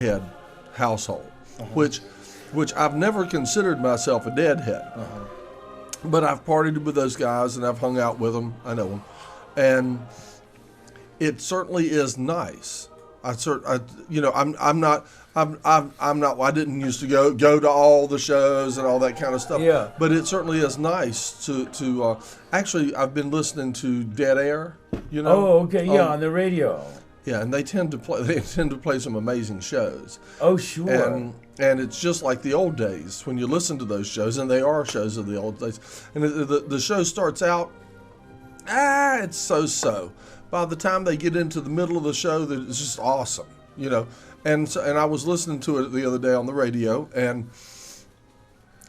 Deadhead household, which I've never considered myself a Deadhead, but I've partied with those guys and I've hung out with them. I know them, and it certainly is nice. I didn't used to go to all the shows and all that kind of stuff. Yeah. But it certainly is nice to actually. I've been listening to Dead Air. You know. Oh, okay, yeah, on the radio. Yeah, and they tend to play some amazing shows. Oh, sure. And it's just like the old days when you listen to those shows, and they are shows of the old days. And the show starts out, it's so. By the time they get into the middle of the show, it's just awesome, you know. And I was listening to it the other day on the radio, and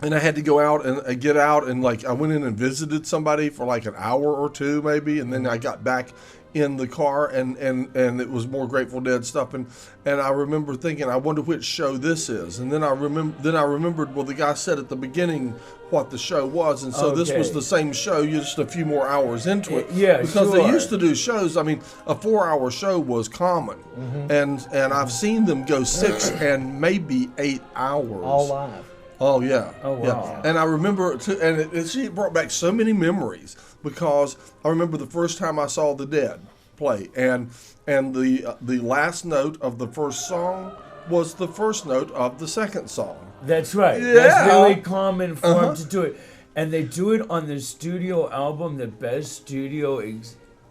I had to go out and get out, and like I went in and visited somebody for like an hour or two maybe, and then I got back in the car, and it was more Grateful Dead stuff, and I remember thinking, I wonder which show this is, and then I remembered, well, the guy said at the beginning what the show was, and so this was the same show, just a few more hours into it. Yeah, because they used to do shows. I mean, a 4-hour show was common, and I've seen them go 6 and maybe 8 hours. All live. Oh yeah. Oh wow. Yeah. And I remember it brought back so many memories, because I remember the first time I saw the Dead play, and the last note of the first song was the first note of the second song. That's right. Yeah. That's really common for them to do it. And they do it on the studio album, the best studio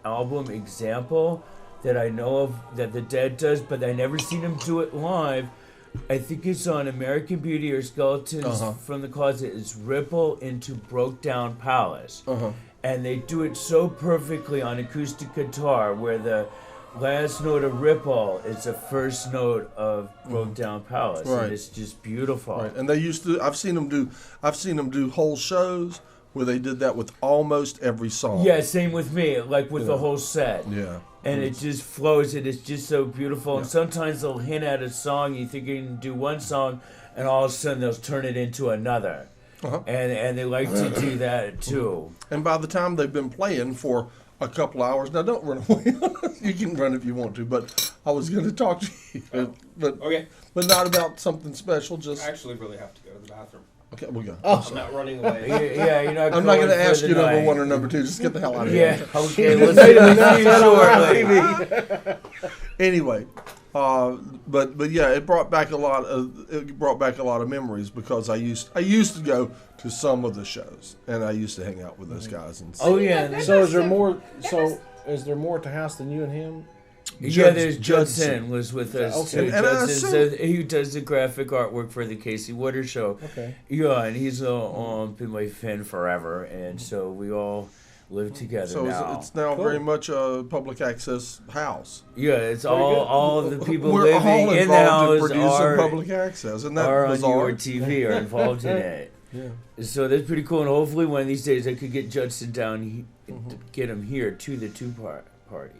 album example that I know of that the Dead does, but I never seen them do it live. I think it's on American Beauty or Skeletons from the Closet. It's Ripple into Broke Down Palace. And they do it so perfectly on acoustic guitar, where the last note of Ripple is the first note of Broke Down Palace. Right. And it's just beautiful. Right. And they used to. I've seen them do whole shows where they did that with almost every song. Yeah, same with me, like with the whole set. Yeah. And it just flows, and it's just so beautiful. And sometimes they'll hint at a song, you think you can do one song, and all of a sudden they'll turn it into another. And they like to do that too. And by the time they've been playing for a couple hours, now don't run away. You can run if you want to, but I was going to talk to you, but not about something special. Just I actually really have to go to the bathroom. Okay, we'll go. I'm not running away. Yeah, you're not. I'm not going to ask you night. number 1 or number 2. Just get the hell out of here. Yeah. Okay. We'll see you shortly. Anyway, but yeah, it brought back a lot of memories, because I used to go to some of the shows, and I used to hang out with those guys. And Oh yeah. So is there more? So is there more to House than you and him? Yeah, there's Judson was with us too. And Judson, he does the graphic artwork for the Casey Water Show. Okay. Yeah, and he's been my fan forever, and so we all live together so now. it's now very much a public access house. Yeah, it's all of the people We're living all in the involved in house producing public access, and that are on bizarre. your TV are involved in it. Yeah. So that's pretty cool, and hopefully one of these days I could get Judson down, get him here to the party.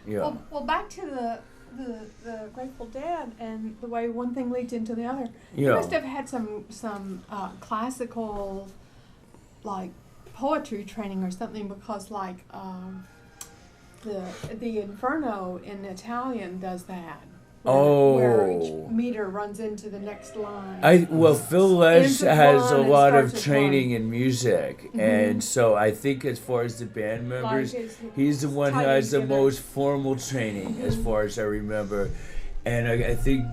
Yeah. Well, back to the Grateful Dead, and the way one thing leads into the other. You must have had some classical, like, poetry training or something, because like the Inferno in Italian does that. Where each meter runs into the next line. Phil Lesh has a lot of starts at training 1. in music, and so I think as far as the band members, he's the one who has the most formal training, as far as I remember. And I think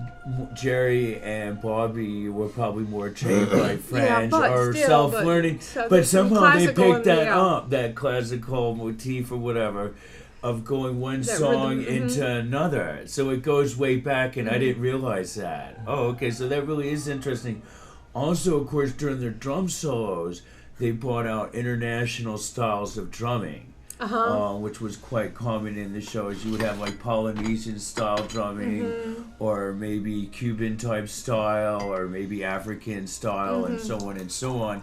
Jerry and Bobby were probably more trained by friends or self-learning, but somehow they picked that up, that classical motif or whatever, of going one song into another. So it goes way back, and I didn't realize that. Oh, okay, so that really is interesting. Also, of course, during their drum solos, they brought out international styles of drumming, which was quite common in the shows. You would have like Polynesian style drumming, or maybe Cuban type style, or maybe African style, and so on and so on.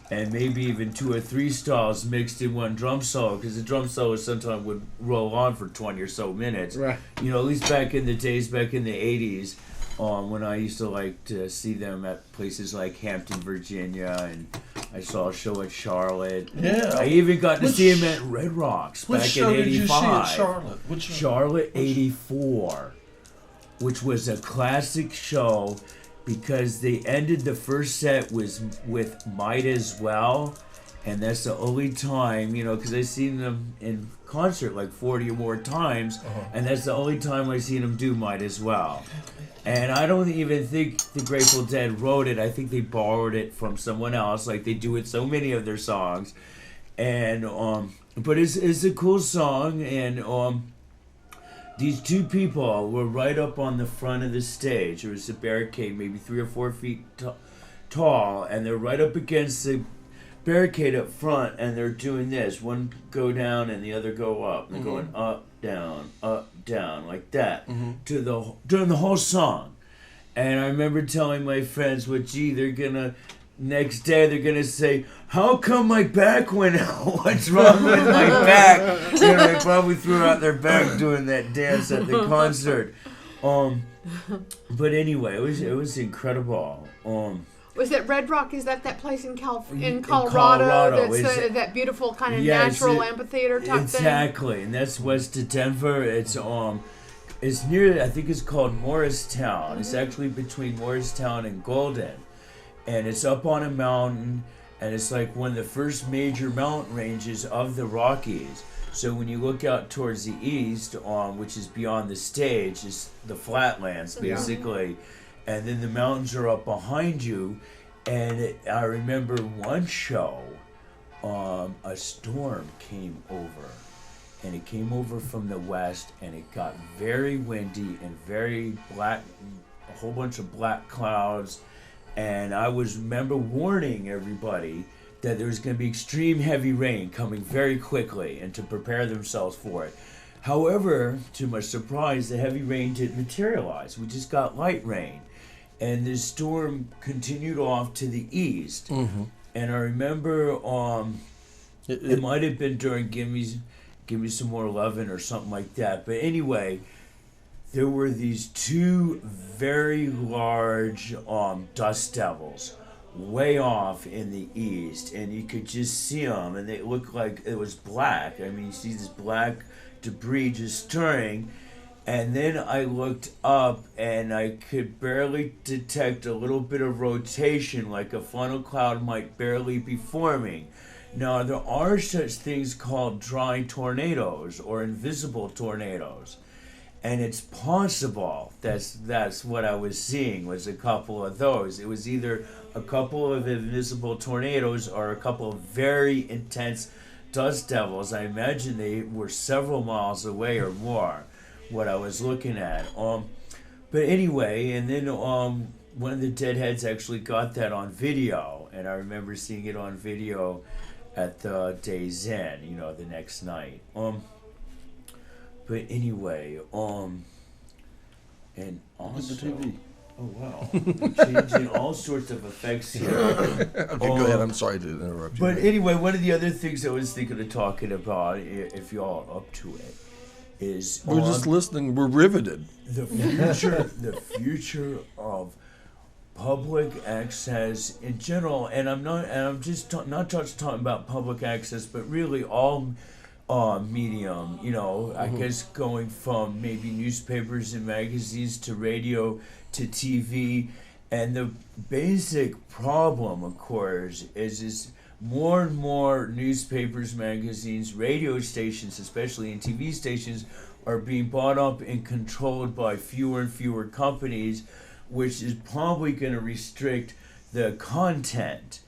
And maybe even 2 or 3 styles mixed in one drum solo, because the drum solo sometimes would roll on for 20 or so minutes. Right. You know, at least back in the days, back in the 80s, when I used to like to see them at places like Hampton, Virginia, and I saw a show at Charlotte. Yeah. I even got to see them at Red Rocks back in '85. Which show did you see at Charlotte? Charlotte '84. which was a classic show because they ended the first set with Might As Well, and that's the only time, because I've seen them in concert like 40 or more times, and that's the only time I've seen them do Might As Well. And I don't even think the Grateful Dead wrote it. I think they borrowed it from someone else, like they do with so many of their songs. And but it's a cool song, and these two people were right up on the front of the stage. There was a barricade, maybe 3 or 4 feet tall, and they're right up against the barricade up front, and they're doing this. One go down and the other go up. And they're going up, down, like that during the whole song. And I remember telling my friends, next day they're gonna say, how come my back went out? What's wrong with my back? They probably threw out their back doing that dance at the concert. But anyway, it was incredible. Was it Red Rock? Is that place in Colorado? That's that beautiful kind of natural amphitheater type thing? Exactly, and that's west of Denver. It's near, I think it's called Morristown. It's actually between Morristown and Golden. And it's up on a mountain, and it's like one of the first major mountain ranges of the Rockies. So when you look out towards the east, which is beyond the stage, is the flatlands, basically. And then the mountains are up behind you. And I remember one show, a storm came over. And it came over from the west, and it got very windy and very black, a whole bunch of black clouds. And I remember warning everybody that there was going to be extreme heavy rain coming very quickly and to prepare themselves for it. However, to my surprise, the heavy rain didn't materialize. We just got light rain. And the storm continued off to the east. Mm-hmm. And I remember it might have been during Give Me Some More Lovin' or something like that. But anyway, there were these two very large dust devils way off in the east, and you could just see them, and they looked like it was black. I mean, you see this black debris just stirring, and then I looked up, and I could barely detect a little bit of rotation, like a funnel cloud might barely be forming. Now, there are such things called dry tornadoes or invisible tornadoes. And it's possible that's what I was seeing, was a couple of those. It was either a couple of invisible tornadoes or a couple of very intense dust devils. I imagine they were several miles away or more, what I was looking at. But anyway, and then one of the Deadheads actually got that on video, and I remember seeing it on video at the Days Inn, the next night. But anyway, and also, the TV. Oh wow, we're changing all sorts of effects here. Okay, go ahead. I'm sorry to interrupt you. But anyway, one of the other things I was thinking of talking about, if y'all are up to it, is we're just listening. We're riveted. The future of public access in general, and I'm just not just talking about public access, but really all medium, I guess going from maybe newspapers and magazines to radio to TV. And the basic problem, of course, is more and more newspapers, magazines, radio stations, especially and TV stations, are being bought up and controlled by fewer and fewer companies, which is probably going to restrict the content.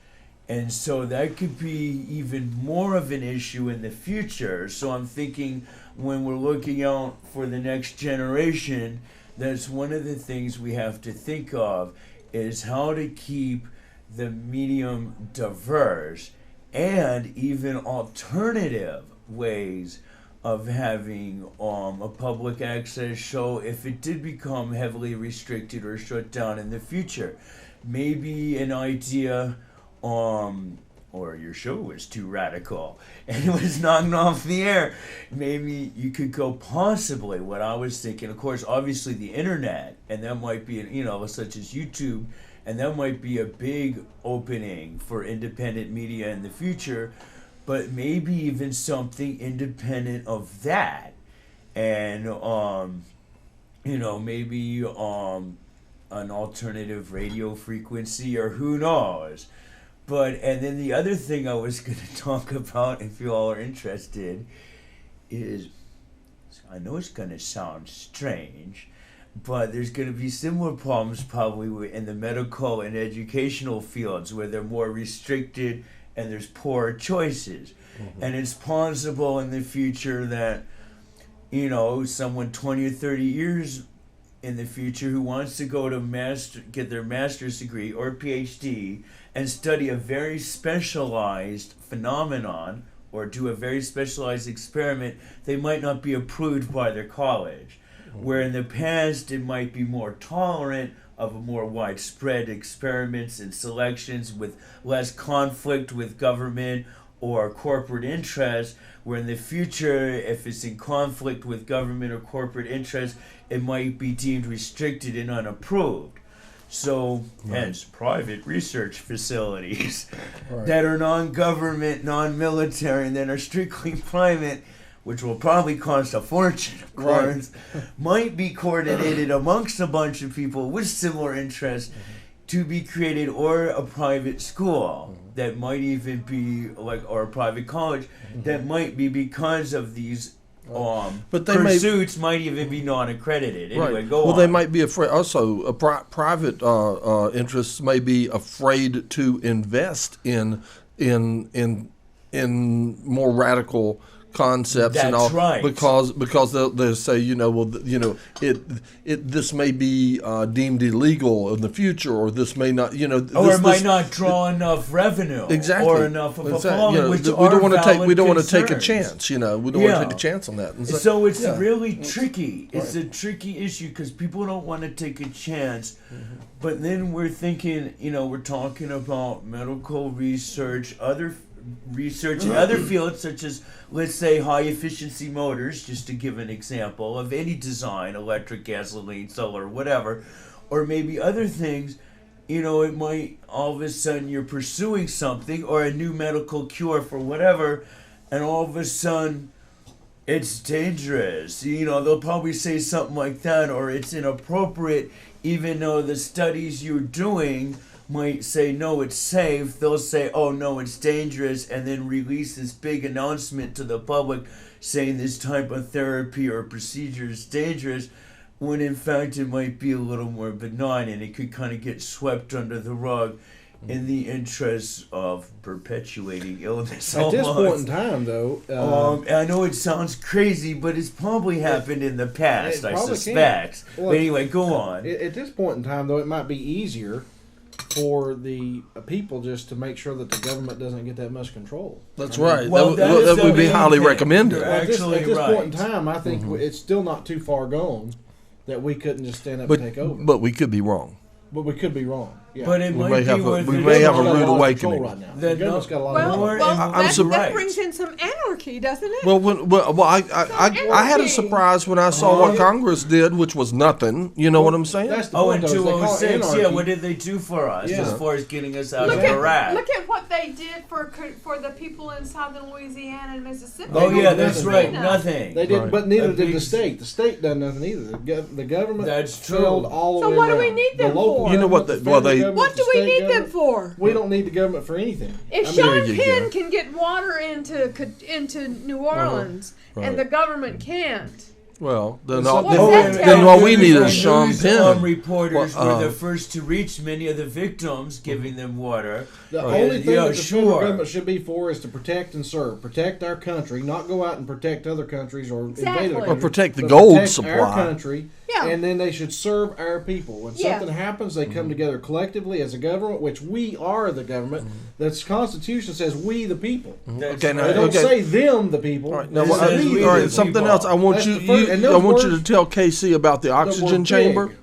And so that could be even more of an issue in the future. So I'm thinking when we're looking out for the next generation, that's one of the things we have to think of, is how to keep the medium diverse and even alternative ways of having a public access show if it did become heavily restricted or shut down in the future. Maybe an idea or your show was too radical and it was knocked off the air. Maybe you could go possibly, what I was thinking, of course, obviously the internet, and that might be, such as YouTube, and that might be a big opening for independent media in the future, but maybe even something independent of that. And maybe an alternative radio frequency, or who knows. And then the other thing I was going to talk about, if you all are interested, is, I know it's going to sound strange, but there's going to be similar problems probably in the medical and educational fields where they're more restricted and there's poorer choices. And it's possible in the future that, someone 20 or 30 years in the future who wants to go to get their master's degree or PhD and study a very specialized phenomenon or do a very specialized experiment, they might not be approved by their college. Where in the past it might be more tolerant of a more widespread experiments and selections with less conflict with government or corporate interests, where in the future, if it's in conflict with government or corporate interests, it might be deemed restricted and unapproved. So, hence, private research facilities that are non-government, non-military, and that are strictly private, which will probably cost a fortune, of course, might be coordinated amongst a bunch of people with similar interests to be created, or a private school that might even be or a private college that might be, because of these but pursuits, might even be non-accredited. Anyway, go on. They might be afraid. Also, private interests may be afraid to invest in more radical concepts. That's and all, right. because they'll say, this may be deemed illegal in the future, or this may not, or it might not draw enough revenue, exactly, or enough of a following. We don't want to take a chance, we don't want to take a chance on that. And so it's really tricky. It's a tricky issue because people don't want to take a chance. But then we're thinking, we're talking about medical research, other research in other fields, such as, let's say, high efficiency motors, just to give an example of any design, electric, gasoline, solar, whatever, or maybe other things. It might, all of a sudden you're pursuing something or a new medical cure for whatever, and all of a sudden it's dangerous. They'll probably say something like that, or it's inappropriate, even though the studies you're doing might say, no, it's safe. They'll say, oh, no, it's dangerous, and then release this big announcement to the public saying this type of therapy or procedure is dangerous, when in fact it might be a little more benign, and it could kind of get swept under the rug in the interest of perpetuating illness. At this point in time, though... I know it sounds crazy, but it's probably happened in the past, I suspect. Well, but anyway, go on. At this point in time, though, it might be easier for the people just to make sure that the government doesn't get that much control. That's right. That would be highly recommended. At this point in time, I think it's still not too far gone that we couldn't just stand up and take over. But we could be wrong. But we could be wrong. Yeah. But it might be we may have a rude awakening right now. The government's got a lot of control. That brings in some anarchy, doesn't it? I had a surprise when I saw what Congress did, which was nothing. You know what I'm saying? That's the point, in 2006, what did they do for us as far as getting us out of Iraq? Look at what they did for the people in southern Louisiana and Mississippi. Oh yeah, that's right. Nothing. They did, but neither did the state. The state done nothing either. The government failed all the way. So what do we need them for? You know what? What do we need them for? We don't need the government for anything. If Sean Penn can get water into New Orleans and the government can't. Well, then all we need is Sean Penn. Reporters were the first to reach many of the victims, giving them water. The only thing that the federal government should be for is to protect and serve. Protect our country, not go out and protect other countries or invade other countries. Or protect the gold supply. Our country, and then they should serve our people. When something happens, they come together collectively as a government, which we are the government. The Constitution says we the people. They don't say them the people. All right, now, something else. I want you to tell KC about the oxygen chamber.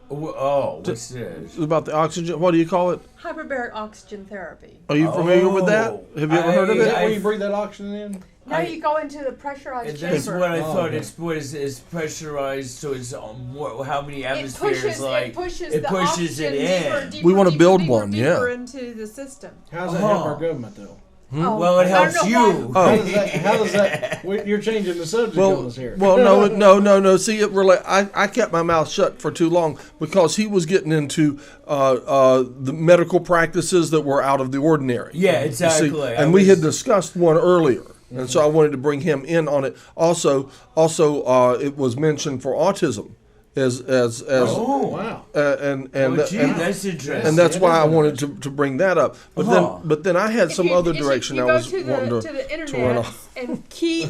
Oh, what's this? About the oxygen, what do you call it? Hyperbaric oxygen therapy. Are you familiar with that? Have you ever heard of it? Is that where you breathe that oxygen in? Now you go into the pressurized chamber. That's what I thought. It's pressurized, so it's more. How many atmospheres? It pushes it in. deeper, we want to build one. Deeper into the system. How does that help our government, though? Well, it helps you. How does that? You're changing the subject on us here. Well, no. See, I kept my mouth shut for too long because he was getting into the medical practices that were out of the ordinary. Yeah, exactly. See, and we had discussed one earlier. And so I wanted to bring him in on it. Also, it was mentioned for autism. Wow. That's interesting. And that's why I wanted to bring that up. But then I had some other direction I was wanting to the internet to run off. and key in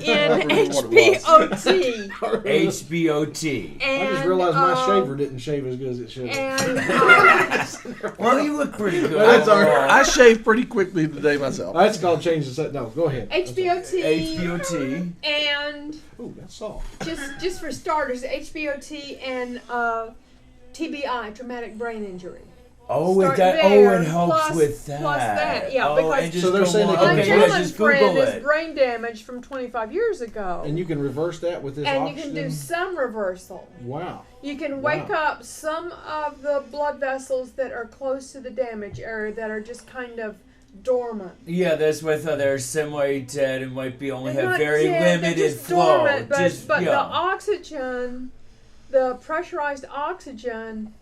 HBOT. HBOT. I just realized my shaver didn't shave as good as it should. Well, you look pretty good. That's all right. I shaved pretty quickly today myself. That's called change the set. No, go ahead. HBOT. And ooh, that's soft. just for starters, HBOT and TBI, traumatic brain injury. It helps with that. Plus that, yeah. Because so they're saying my gentleman's friend is brain damage from 25 years ago. And you can reverse that with this oxygen? And you can do some reversal. Wow. You can wake up some of the blood vessels that are close to the damage area that are just kind of dormant. Yeah, that's why I thought they were semi-dead and might be only have not very dead, limited just flow. Dormant, but the oxygen, the pressurized oxygen,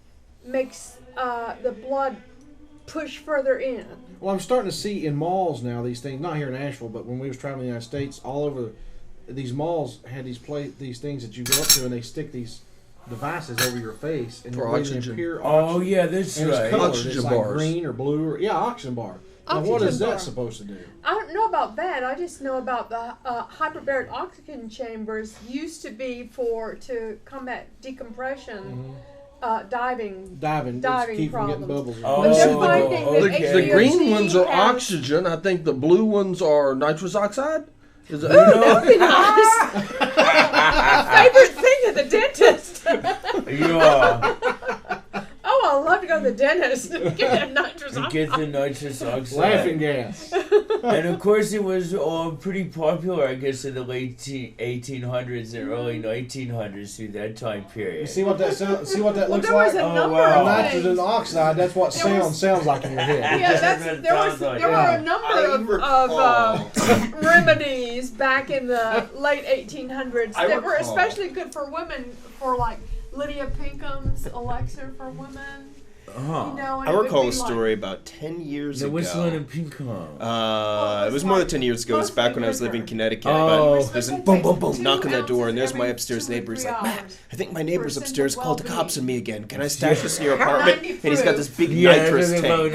makes the blood push further in. Well, I'm starting to see in malls now these things. Not here in Asheville, but when we was traveling in the United States, all over these malls had these things that you go up to and they stick these devices over your face and for oxygen. Pure oxygen. Oh yeah, that's and right. It's colored. Oxygen it's like bars. Green or blue or oxygen bar. Now, Oxygen what is bar. that supposed to do? I don't know about that. I just know about the hyperbaric oxygen chambers used to be to combat decompression, diving keep from getting problems. bubbles. But they're finding that The green ones are has- oxygen. I think the blue ones are nitrous oxide. Is that, That would be nice. Favorite thing at the dentist. Yeah. Oh, I love to go to the dentist and get that nitrous oxide. Get the nitrous oxide. Laughing gas. And of course, it was pretty popular, I guess, in the late 1800s and early 1900s through that time period. You see what that looks there like? was a number wow. of Nitrogen things. oxide. That's what sounds like in your head. Yeah, there were a number of remedies back in the late 1800s that were especially good for women, for like Lydia Pinkham's elixir for women. Uh-huh. You know, and I it would recall be a story about 10 years The ago. whistling and Pinkham. It was more than 10 years ago. It was back when I was living in Connecticut. Oh. But there's a boom, boom, boom, knock on that door, and there's my upstairs neighbor. He's like, Matt, I think my neighbor's upstairs called the cops on me again. Can I stash this in your apartment? And he's got this big nitrous tank.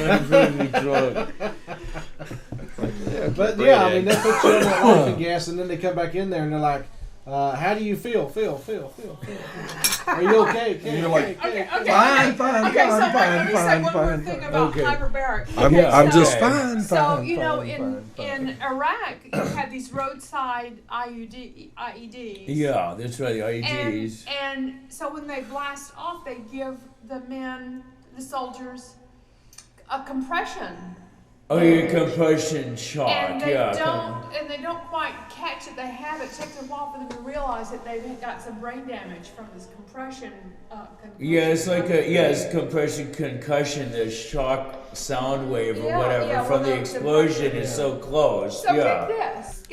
But yeah, I mean, they put you in that laughing gas, and then they come back in there, and they're like, how do you feel? Are you okay? And you're like, Okay. fine. Okay, so let me say one more thing about hyperbaric. I'm so- just fine. So, you know, in Iraq, you had these roadside IEDs. Yeah, that's right, the IEDs. And so when they blast off, they give the soldiers, a compression. Oh, your compression shock, And they don't quite catch it. They have it. It takes a while for them to realize that they've got some brain damage from this compression. Yeah, it's like it's compression concussion. The shock sound wave or whatever from the explosion is so close. So get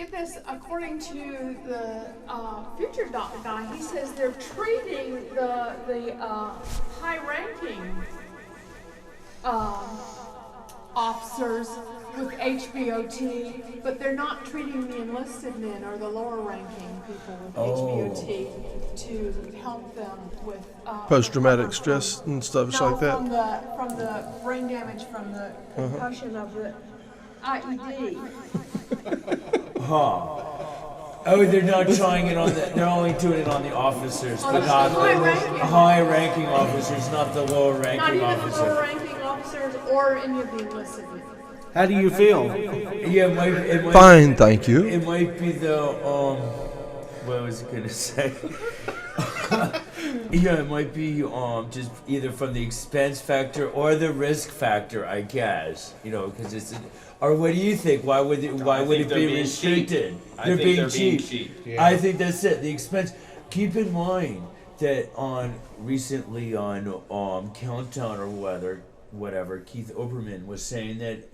this. According to the future doc guy, he says they're treating the high-ranking officers with HBOT, but they're not treating the enlisted men or the lower-ranking people with HBOT to help them with Post-traumatic stress and stuff like that. From the brain damage from the concussion of the IED. Oh, they're not trying it on they're only doing it on the officers, but not the high-ranking officers, not the lower-ranking Not even officers. the lower-ranking officers or any of the enlisted men. How do you feel? Yeah, it might Fine, thank you. It might be the what was I gonna say? Yeah, it might be just either from the expense factor or the risk factor, I guess. You know, because it's. Or what do you think? Why would it be restricted? They're being cheap. Yeah. I think that's it. The expense. Keep in mind that recently on Countdown or whatever, Keith Olbermann was saying that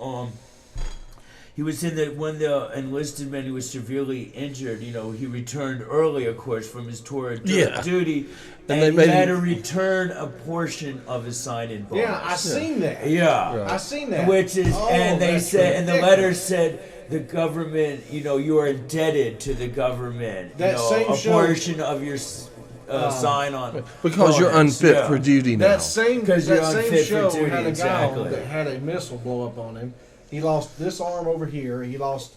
he was when the enlisted men who was severely injured, he returned early, of course, from his tour of duty, and he had to return a portion of his sign-in bonus. Yeah, I seen that. Yeah, I seen that. Which is, and they said, and the letter said, the government, you are indebted to the government. That same a portion of your sign on because you're unfit for duty now. That same show had a guy on that had a missile blow up on him. He lost this arm over here. He lost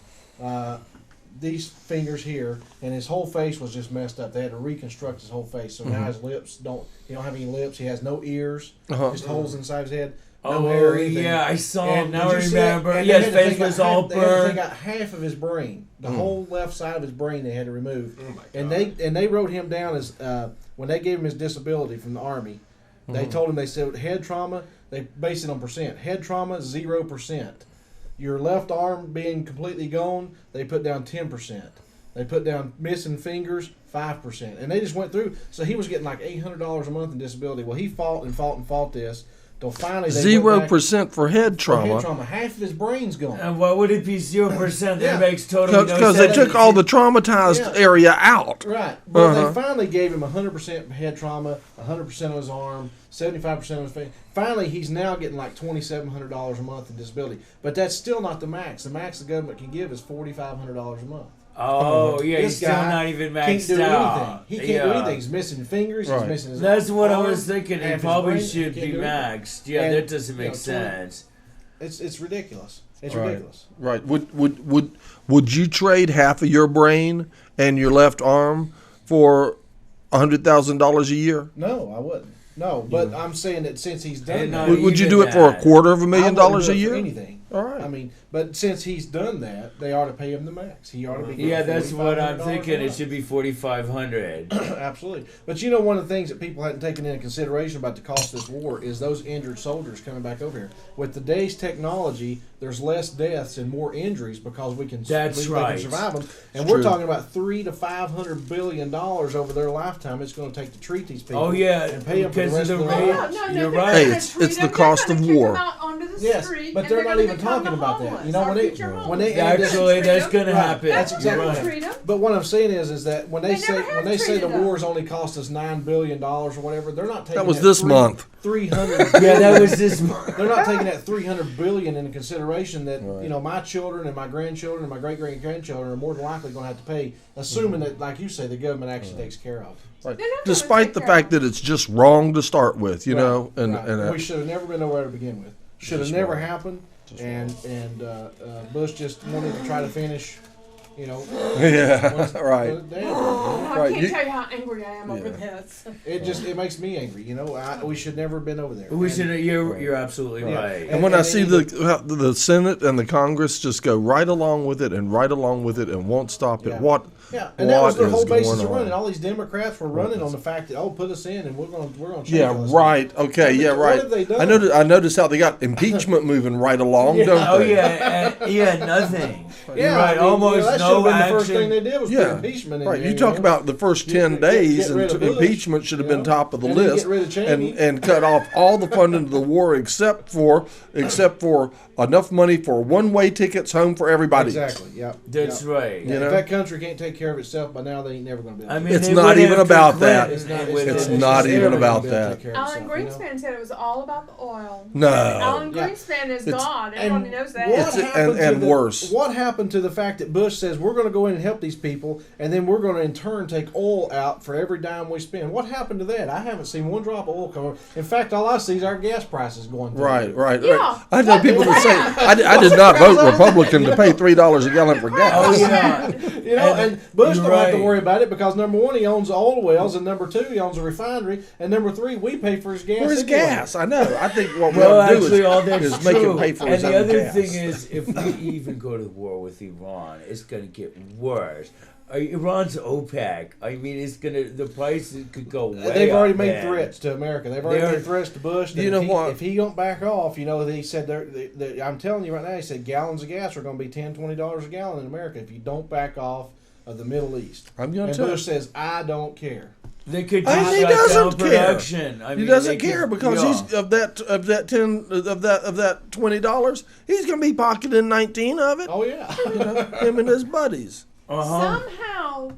these fingers here, and his whole face was just messed up. They had to reconstruct his whole face. So now his lips he don't have any lips. He has no ears, just holes inside his head. No hair, anything. Yeah, I saw him. Now I remember. Yeah, his face was all burned. They had to take out half of his brain, the whole left side of his brain. They had to remove. Oh my God. And they wrote him down as when they gave him his disability from the Army. They told him, they said head trauma. They based it on percent. Head trauma 0%. Your left arm being completely gone, they put down 10%. They put down missing fingers 5%, and they just went through. So he was getting like $800 a month in disability. Well, he fought this. Till finally 0% for head trauma. Head trauma. Half of his brain's gone. And why would it be 0%? That makes totally no sense. Because they took all the traumatized area out. Right. But they finally gave him 100% head trauma, 100% of his arm, 75% of his face. Finally, he's now getting like $2,700 a month in disability. But that's still not the max. The max the government can give is $4,500 a month. Oh, yeah, he's still not even maxed out. He can't do anything. He's missing fingers. He's missing his That's what arm, I was thinking. He probably should be maxed. Yeah, that doesn't make sense. It's ridiculous. It's ridiculous. Right. Would you trade half of your brain and your left arm for $100,000 a year? No, I wouldn't. No, but I'm saying that since he's done that, would you do it for $250,000 a year? Anything. All right. I mean, but since he's done that, they ought to pay him the max. He ought to be. Yeah, that's what I'm thinking. It should be $4,500. Absolutely. But one of the things that people hadn't taken into consideration about the cost of this war is those injured soldiers coming back over here. With today's technology, there's less deaths and more injuries because we can survive them. And we're talking about $300 to $500 billion over their lifetime. It's going to take to treat these people. Oh yeah, and pay them for the rest of their lives. You're right. Hey, it's the cost of war. Yes, but they're not even talking about that. When they actually that's going to happen. That's exactly right. But what I'm saying is that when they say the war's only cost us $9 billion or whatever, they're not taking that was this month. 300. Yeah, that was this month. They're not taking that $300 billion into consideration. That my children and my grandchildren and my great great grandchildren are more than likely going to have to pay, assuming that, like you say, the government actually takes care of. Right. Despite the fact that it's just wrong to start with, know, and we should have never been nowhere to begin with. Should have never happened. And Bush just wanted to try to finish, Yeah, right. I can't tell you how angry I am over this. It makes me angry. We should never have been over there. We should. You're absolutely right. And when I see the Senate and the Congress just go right along with it and won't stop it, and that was their whole basis of running. All these Democrats were running on the fact that put us in and we're going to change. Yeah, right. Okay, right. What have they done? I noticed how they got impeachment moving right along. Don't they? Oh yeah, nothing. Yeah, right. Almost no action. The first thing they did was put impeachment in. Right. You talk about the first 10 days, and impeachment should have been top of the list, and cut off all the funding of the war except for enough money for one-way tickets home for everybody. Exactly. Yeah. That's right. If that country can't take care of itself by now, they ain't never going to be able to. It's not even about that. It's not even about that. Alan Greenspan said it was all about the oil. No. Alan Greenspan is God. Everybody knows that. And worse. What happened to the fact that Bush says we're going to go in and help these people, and then we're going to in turn take oil out for every dime we spend? What happened to that? I haven't seen one drop of oil come over. In fact, all I see is our gas prices going down. Right. Yeah. I know people that say I did not vote Republican to pay $3 a gallon for gas. Oh yeah. And Bush don't have to worry about it because number one, he owns the oil wells, and number two, he owns a refinery, and number three, we pay for his gas. For his gas, I know. I think what we ought to do is make him pay for his own gas. And the other thing is, if we even go to war with Iran, it's going to get worse. Iran's OPEC. I mean, the prices could go way up. They've already made threats to America. They've already made threats to Bush. If he don't back off, he said, I'm telling you right now, he said gallons of gas are going to be $10, $20 a gallon in America if you don't back off of the Middle East. I'm going to. Bush says, I don't care. They could just shut down production. He doesn't care because he's of that $20. He's gonna be pocketing 19 of it. Oh yeah, him and his buddies. Somehow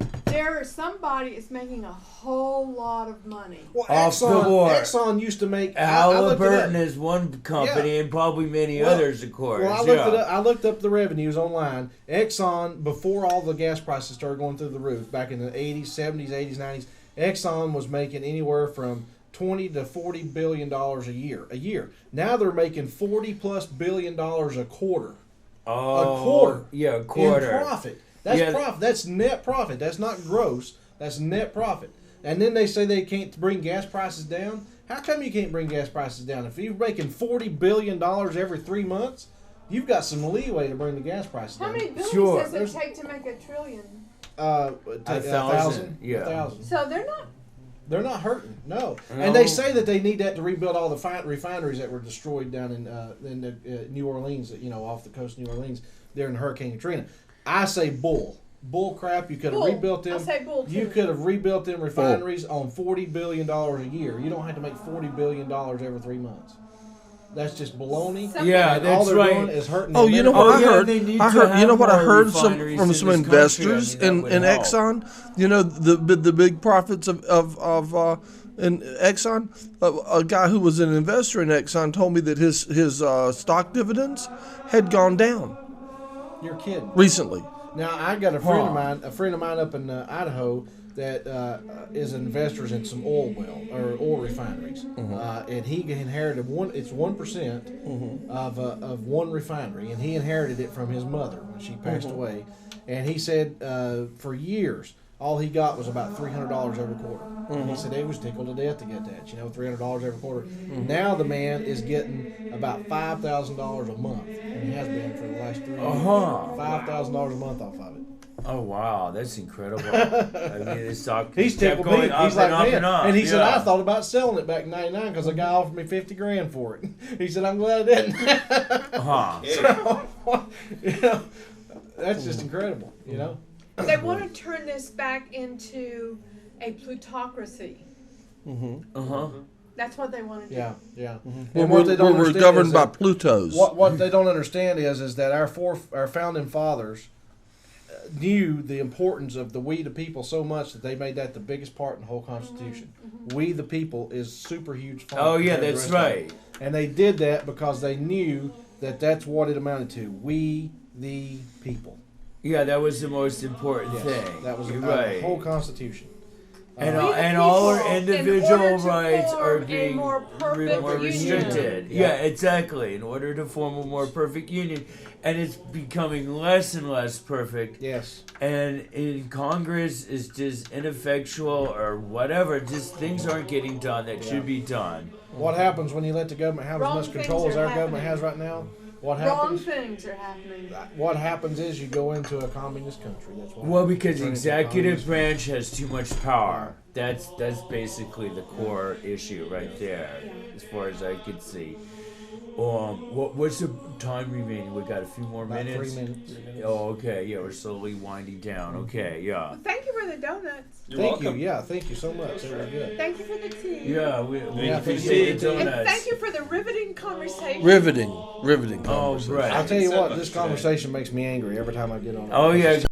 somebody is making a whole lot of money. Well, Exxon used to make. Halliburton is one company, and probably many others, of course. Well, I looked up the revenues online. Exxon, before all the gas prices started going through the roof, back in the 80s, 70s, 80s, 90s, Exxon was making anywhere from $20 to $40 billion a year. Now they're making $40+ billion a quarter. Oh, a quarter. Yeah, a quarter. In profit. That's profit. That's net profit. That's not gross. That's net profit. And then they say they can't bring gas prices down. How come you can't bring gas prices down? If you're making $40 billion every 3 months, you've got some leeway to bring the gas prices down. How many billions does it take to make $1 trillion? 1,000. Yeah. 1,000. So they're not hurting. No. And they say that they need that to rebuild all the refineries that were destroyed down in New Orleans, off the coast of New Orleans during Hurricane Katrina. I say bull crap. You could have rebuilt them. I say bull too. You could have rebuilt them refineries on $40 billion a year. You don't have to make $40 billion every 3 months. That's just baloney. Yeah, that's all they're right. doing is hurting. Oh, you know what I heard? You know what I heard from some investors in Exxon. You know the big profits of in Exxon. A guy who was an investor in Exxon told me that his stock dividends had gone down. You're kidding. Recently. Now I got a friend of mine up in Idaho that is investors in some oil refineries, and he inherited 1% of one refinery, and he inherited it from his mother when she passed away, and he said for years all he got was about $300 every quarter. And he said he was tickled to death to get that, $300 every quarter. Now the man is getting about $5,000 a month, and he has been for the last 3 years. $5,000 a month off of it. Oh wow, that's incredible! I mean, this stock he's kept going up and up and up. And he said, I thought about selling it back in '99 because a guy offered me $50,000 for it. He said, I'm glad I didn't. So, that's just incredible, They want to turn this back into a plutocracy. That's what they want to do. Yeah. And we're governed by Plutos. What they don't understand is that our founding fathers knew the importance of the we the people so much that they made that the biggest part in the whole Constitution. We the people is super huge. Oh yeah, that's right. And they did that because they knew that that's what it amounted to. We the people. Yeah, that was the most important thing. That was the whole Constitution. And all our individual rights are being more restricted. Yeah, exactly. In order to form a more perfect union. And it's becoming less and less perfect. Yes. And in Congress is just ineffectual or whatever. Just things aren't getting done that should be done. What happens when you let the government have as much control as our government has right now? What happens? Wrong things are happening. What happens is you go into a communist country. That's why. Well, because the executive branch has too much power. That's basically the core issue right there, as far as I could see. What's the time remaining? We got a few more minutes. 3 minutes. Oh, okay. Yeah, we're slowly winding down. Okay, yeah. Well, thank you for the donuts. Thank you. Yeah, thank you so much. They were good. Thank you for the tea. Yeah, we appreciate the donuts. And thank you for the riveting conversation. Riveting conversation. Oh, right. I'll tell you what, this conversation makes me angry every time I get on it. Oh, yeah.